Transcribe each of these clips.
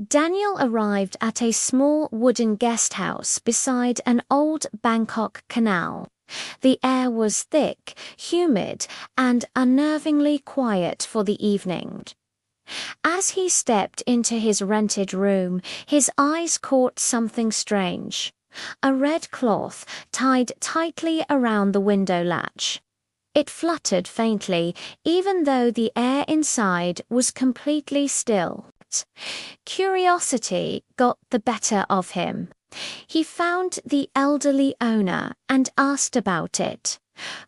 Daniel arrived at a small wooden guest house beside an old Bangkok canal. The air was thick, humid, and unnervingly quiet for the evening. As he stepped into his rented room, his eyes caught something strange. A red cloth tied tightly around the window latch. It fluttered faintly, even though the air inside was completely still. Curiosity got the better of him. He found the elderly owner and asked about it.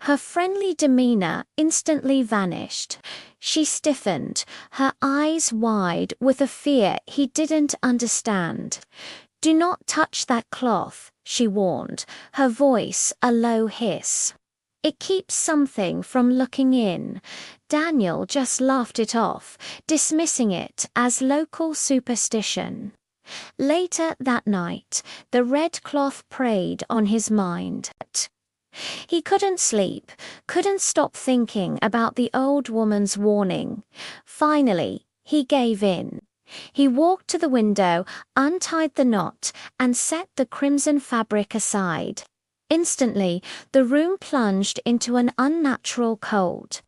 Her friendly demeanor instantly vanished. She stiffened, her eyes wide with a fear he didn't understand. "Do not touch that cloth," she warned, her voice a low hiss. "It keeps something from looking in." Daniel just laughed it off, dismissing it as local superstition. Later that night, the red cloth preyed on his mind. He couldn't sleep, couldn't stop thinking about the old woman's warning. Finally, he gave in. He walked to the window, untied the knot, and set the crimson fabric aside. Instantly, the room plunged into an unnatural cold.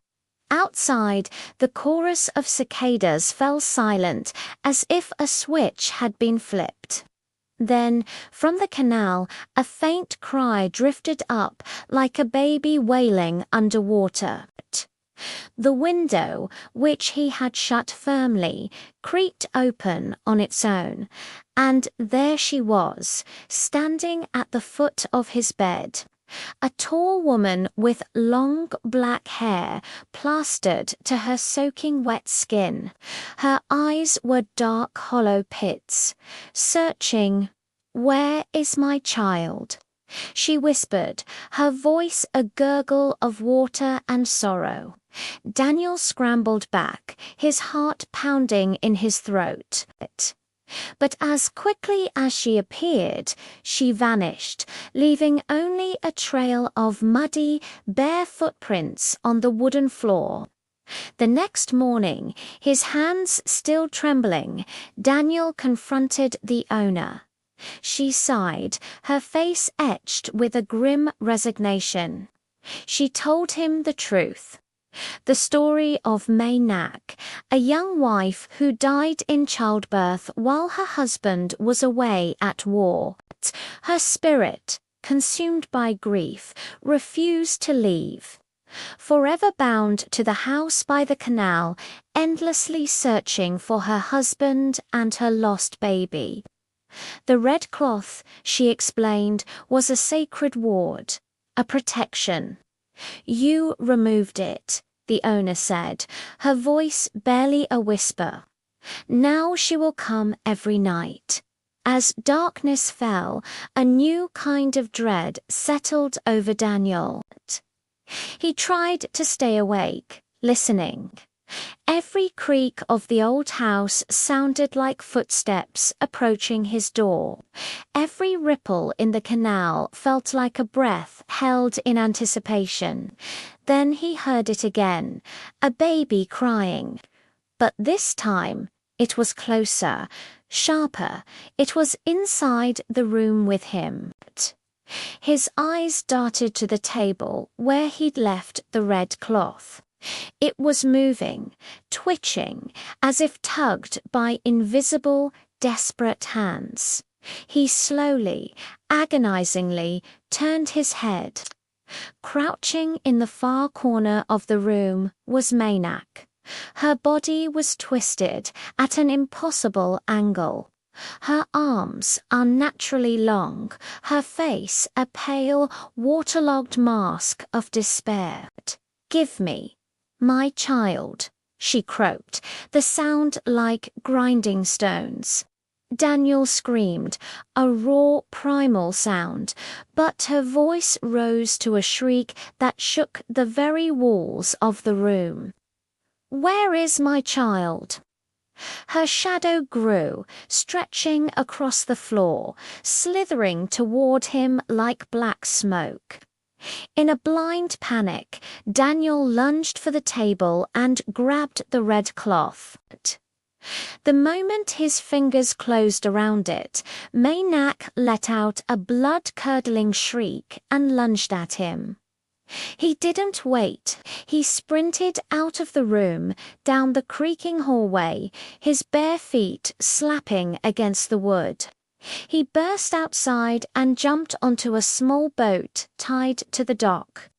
Outside, the chorus of cicadas fell silent, as if a switch had been flipped. Then, from the canal, a faint cry drifted up like a baby wailing underwater. The window, which he had shut firmly, creaked open on its own, and there she was, standing at the foot of his bed. A tall woman with long black hair plastered to her soaking wet skin. Her eyes were dark hollow pits. Searching, "Where is my child?" she whispered, her voice a gurgle of water and sorrow. Daniel scrambled back, his heart pounding in his throat. But as quickly as she appeared, she vanished, leaving only a trail of muddy, bare footprints on the wooden floor. The next morning, his hands still trembling, Daniel confronted the owner. She sighed, her face etched with a grim resignation. She told him the truth. The story of Mae Nak, a young wife who died in childbirth while her husband was away at war. Her spirit, consumed by grief, refused to leave. Forever bound to the house by the canal, endlessly searching for her husband and her lost baby. The red cloth, she explained, was a sacred ward, a protection. "You removed it," the owner said, her voice barely a whisper. "Now she will come every night." As darkness fell, a new kind of dread settled over Daniel. He tried to stay awake, listening. Every creak of the old house sounded like footsteps approaching his door. Every ripple in the canal felt like a breath held in anticipation. Then he heard it again, a baby crying. But this time, it was closer, sharper. It was inside the room with him. His eyes darted to the table where he'd left the red cloth. It was moving, twitching, as if tugged by invisible, desperate hands. He slowly, agonizingly turned his head. Crouching in the far corner of the room was Mae Nak. Her body was twisted at an impossible angle. Her arms unnaturally long, her face a pale, waterlogged mask of despair. "Give me my child," she croaked, the sound like grinding stones. Daniel screamed, a raw, primal sound, but her voice rose to a shriek that shook the very walls of the room. "Where is my child?" Her shadow grew, stretching across the floor, slithering toward him like black smoke. In a blind panic, Daniel lunged for the table and grabbed the red cloth. The moment his fingers closed around it, Mae Nak let out a blood-curdling shriek and lunged at him. He didn't wait. He sprinted out of the room, down the creaking hallway, his bare feet slapping against the wood. He burst outside and jumped onto a small boat tied to the dock.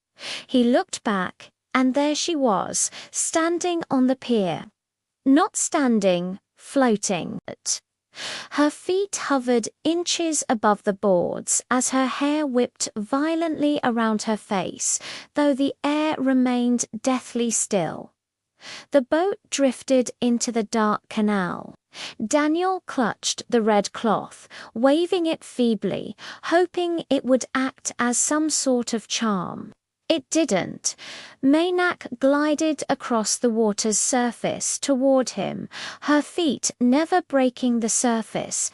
He looked back, and there she was, standing on the pier. Not standing, floating. Her feet hovered inches above the boards as her hair whipped violently around her face, though the air remained deathly still. The boat drifted into the dark canal. Daniel clutched the red cloth, waving it feebly, hoping it would act as some sort of charm. It didn't. Mae Nak glided across the water's surface toward him, her feet never breaking the surface.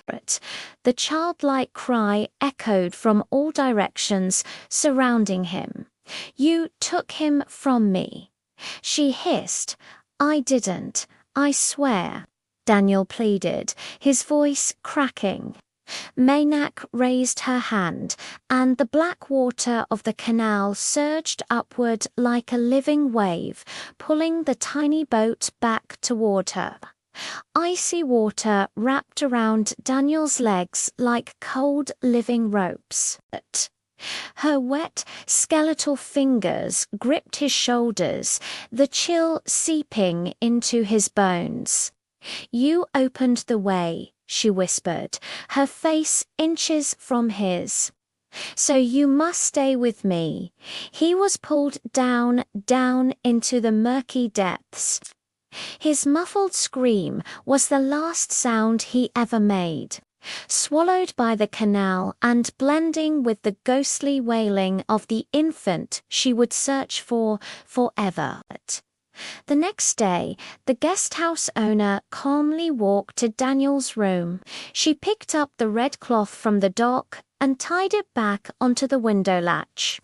The childlike cry echoed from all directions surrounding him. "You took him from me." She hissed. "I didn't. I swear," Daniel pleaded, his voice cracking. Mae Nak raised her hand, and the black water of the canal surged upward like a living wave, pulling the tiny boat back toward her. Icy water wrapped around Daniel's legs like cold living ropes. Her wet, skeletal fingers gripped his shoulders, the chill seeping into his bones. "You opened the way," she whispered, her face inches from his. "So you must stay with me." He was pulled down, down into the murky depths. His muffled scream was the last sound he ever made, swallowed by the canal and blending with the ghostly wailing of the infant she would search for forever. The next day, the guest house owner calmly walked to Daniel's room. She picked up the red cloth from the dock and tied it back onto the window latch.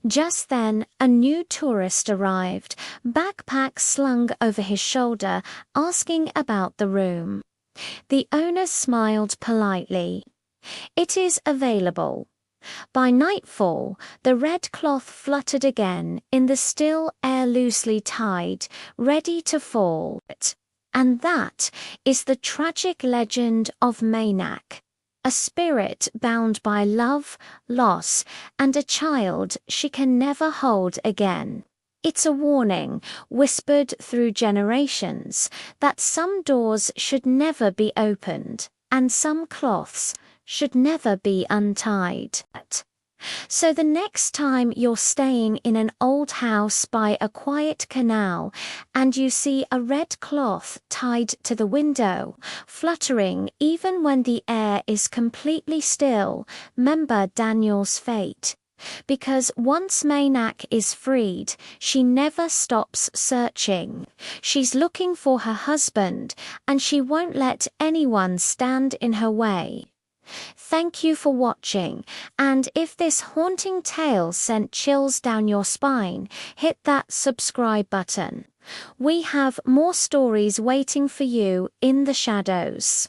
Just then, a new tourist arrived, backpack slung over his shoulder, asking about the room. The owner smiled politely. "It is available." By nightfall, the red cloth fluttered again in the still air loosely tied, ready to fall. And that is the tragic legend of Mae Nak, a spirit bound by love, loss, and a child she can never hold again. It's a warning, whispered through generations, that some doors should never be opened, and some cloths should never be untied. So the next time you're staying in an old house by a quiet canal and you see a red cloth tied to the window, fluttering even when the air is completely still, remember Daniel's fate. Because once Mae Nak is freed, she never stops searching. She's looking for her husband, and she won't let anyone stand in her way. Thank you for watching, and if this haunting tale sent chills down your spine, hit that subscribe button. We have more stories waiting for you in the shadows.